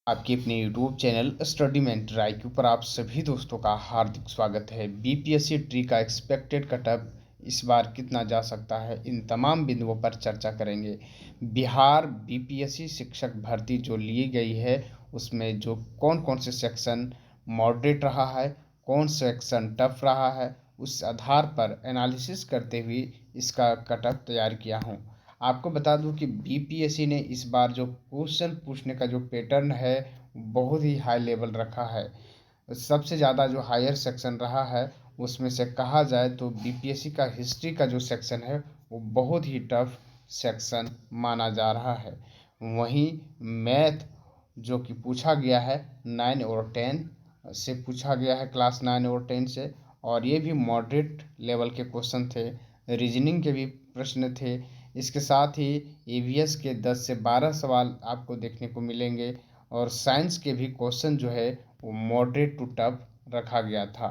आपके अपने YouTube channel study mentor IQ पर आप सभी दोस्तों का हार्दिक स्वागत है। बीपीएससी ट्री का एक्सपेक्टेड कटअप इस बार कितना जा सकता है, इन तमाम बिंदुओं पर चर्चा करेंगे। बिहार बीपीएससी शिक्षक भर्ती जो ली गई है उसमें जो कौन कौन से सेक्शन मॉडरेट रहा है, कौन सेक्शन टफ रहा है, उस आधार पर एनालिसिस करते हुए इसका कटअप तैयार किया हूँ। आपको बता दूं कि बीपीएससी ने इस बार जो क्वेश्चन पूछने का जो पैटर्न है बहुत ही हाई लेवल रखा है। सबसे ज़्यादा जो हायर सेक्शन रहा है उसमें से कहा जाए तो बीपीएससी का हिस्ट्री का जो सेक्शन है वो बहुत ही टफ सेक्शन माना जा रहा है। वहीं मैथ जो कि पूछा गया है 9 और 10 से पूछा गया है, क्लास 9 और 10 से, और ये भी मॉडरेट लेवल के क्वेश्चन थे। रीजनिंग के भी प्रश्न थे। इसके साथ ही ईवीएस के 10 से 12 सवाल आपको देखने को मिलेंगे और साइंस के भी क्वेश्चन जो है वो मॉडरेट टू टफ रखा गया था,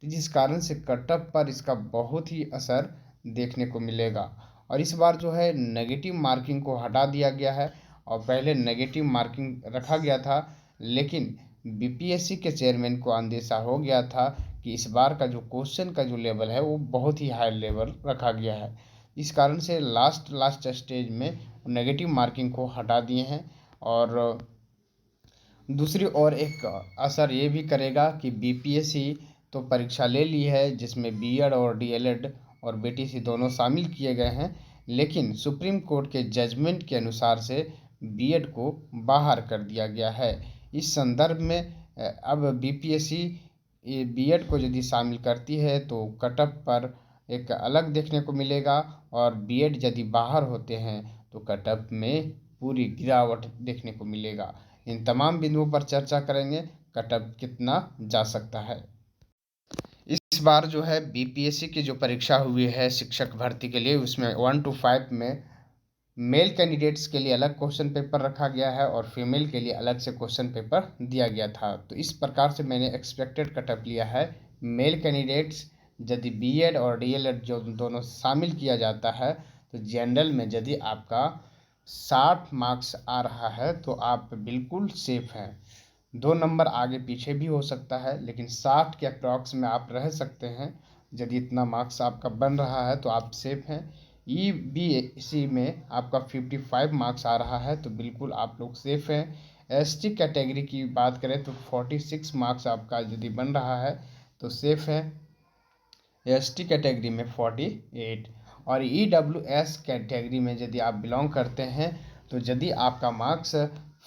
तो जिस कारण से कटअप पर इसका बहुत ही असर देखने को मिलेगा। और इस बार जो है नेगेटिव मार्किंग को हटा दिया गया है और पहले नेगेटिव मार्किंग रखा गया था, लेकिन बीपीएससी के चेयरमैन को अंदेशा हो गया था कि इस बार का जो क्वेश्चन का जो लेवल है वो बहुत ही हाई लेवल रखा गया है। इस कारण से लास्ट स्टेज में नेगेटिव मार्किंग को हटा दिए हैं। और दूसरी ओर एक असर ये भी करेगा कि बीपीएससी तो परीक्षा ले ली है जिसमें बीएड और डीएलएड और बीटीसी दोनों शामिल किए गए हैं, लेकिन सुप्रीम कोर्ट के जजमेंट के अनुसार से बीएड को बाहर कर दिया गया है। इस संदर्भ में अब बीपीएससी बीएड को यदि शामिल करती है तो कटअप पर एक अलग देखने को मिलेगा, और बीएड यदि बाहर होते हैं तो कटअप में पूरी गिरावट देखने को मिलेगा। इन तमाम बिंदुओं पर चर्चा करेंगे, कटअप कितना जा सकता है। इस बार जो है बीपीएससी की जो परीक्षा हुई है शिक्षक भर्ती के लिए, उसमें 1 to 5 में मेल कैंडिडेट्स के लिए अलग क्वेश्चन पेपर रखा गया है और फीमेल के लिए अलग से क्वेश्चन पेपर दिया गया था। तो इस प्रकार से मैंने एक्सपेक्टेड कटअप लिया है। मेल कैंडिडेट्स यदि बीएड और डीएलएड जो दोनों शामिल किया जाता है तो जनरल में यदि आपका 60 मार्क्स आ रहा है तो आप बिल्कुल सेफ हैं। 2 नंबर आगे पीछे भी हो सकता है, लेकिन 60 के अप्रॉक्स में आप रह सकते हैं। यदि इतना मार्क्स आपका बन रहा है तो आप सेफ हैं। ईबीसी में आपका 55 मार्क्स आ रहा है तो बिल्कुल आप लोग सेफ हैं। एसटी कैटेगरी की बात करें तो 46 मार्क्स आपका यदि बन रहा है तो सेफ है। एसटी कैटेगरी में 48, और ईडब्ल्यूएस कैटेगरी में यदि आप बिलोंग करते हैं तो यदि आपका मार्क्स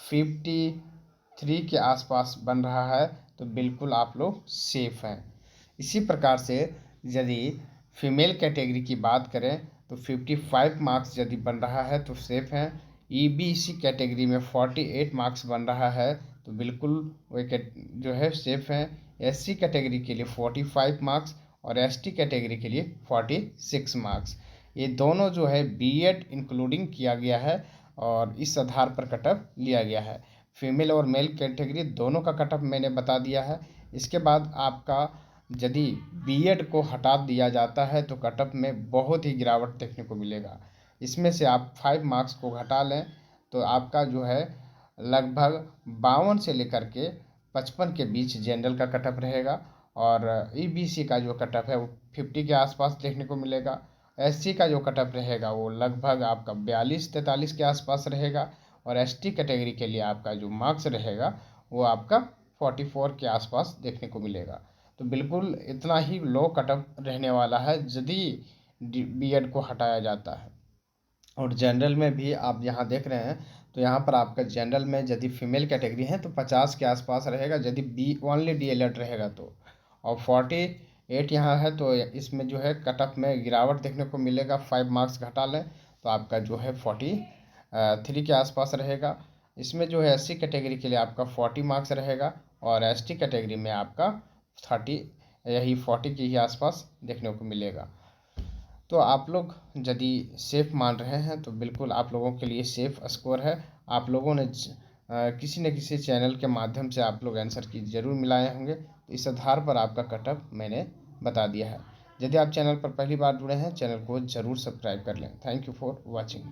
53 के आसपास बन रहा है तो बिल्कुल आप लोग सेफ हैं। इसी प्रकार से यदि फीमेल कैटेगरी की बात करें तो 55 मार्क्स यदि बन रहा है तो सेफ हैं। ईबीसी कैटेगरी में 48 मार्क्स बन रहा है तो बिल्कुल वो जो है सेफ हैं। एससी कैटेगरी के लिए 45 मार्क्स और एसटी कैटेगरी के लिए 46 मार्क्स। ये दोनों जो है बीएड इंक्लूडिंग किया गया है और इस आधार पर कटअप लिया गया है। फीमेल और मेल कैटेगरी दोनों का कटअप मैंने बता दिया है। इसके बाद आपका यदि बीएड को हटा दिया जाता है तो कटअप में बहुत ही गिरावट देखने को मिलेगा। इसमें से आप 5 मार्क्स को घटा लें तो आपका जो है लगभग 52 से लेकर के 55 के बीच जनरल का कटअप रहेगा, और ईबीसी का जो कटअप है वो 50 के आसपास देखने को मिलेगा। एससी का जो कटअप रहेगा वो लगभग आपका 42-43 के आसपास रहेगा, और एसटी कैटेगरी के लिए आपका जो मार्क्स रहेगा वो आपका 44 के आसपास देखने को मिलेगा। तो बिल्कुल इतना ही लो कटअप रहने वाला है यदि बीएड को हटाया जाता है। और जनरल में भी आप यहाँ देख रहे हैं तो यहाँ पर आपका जनरल में यदि फीमेल कैटेगरी है तो 50 के आसपास रहेगा यदि बी ओनली डीएलएड रहेगा तो, और 48 यहाँ है तो इसमें जो है कटअप में गिरावट देखने को मिलेगा। 5 मार्क्स घटा लें तो आपका जो है 43 के आसपास रहेगा। इसमें जो है एससी कैटेगरी के लिए आपका 40 मार्क्स रहेगा और एसटी कैटेगरी में आपका 30 यही 40 के ही आसपास देखने को मिलेगा। तो आप लोग यदि सेफ़ मान रहे हैं तो बिल्कुल आप लोगों के लिए सेफ़ स्कोर है। आप लोगों ने किसी न किसी चैनल के माध्यम से आप लोग आंसर की ज़रूर मिलाए होंगे, तो इस आधार पर आपका कटअप मैंने बता दिया है। यदि आप चैनल पर पहली बार जुड़े हैं, चैनल को ज़रूर सब्सक्राइब कर लें। Thank you for watching.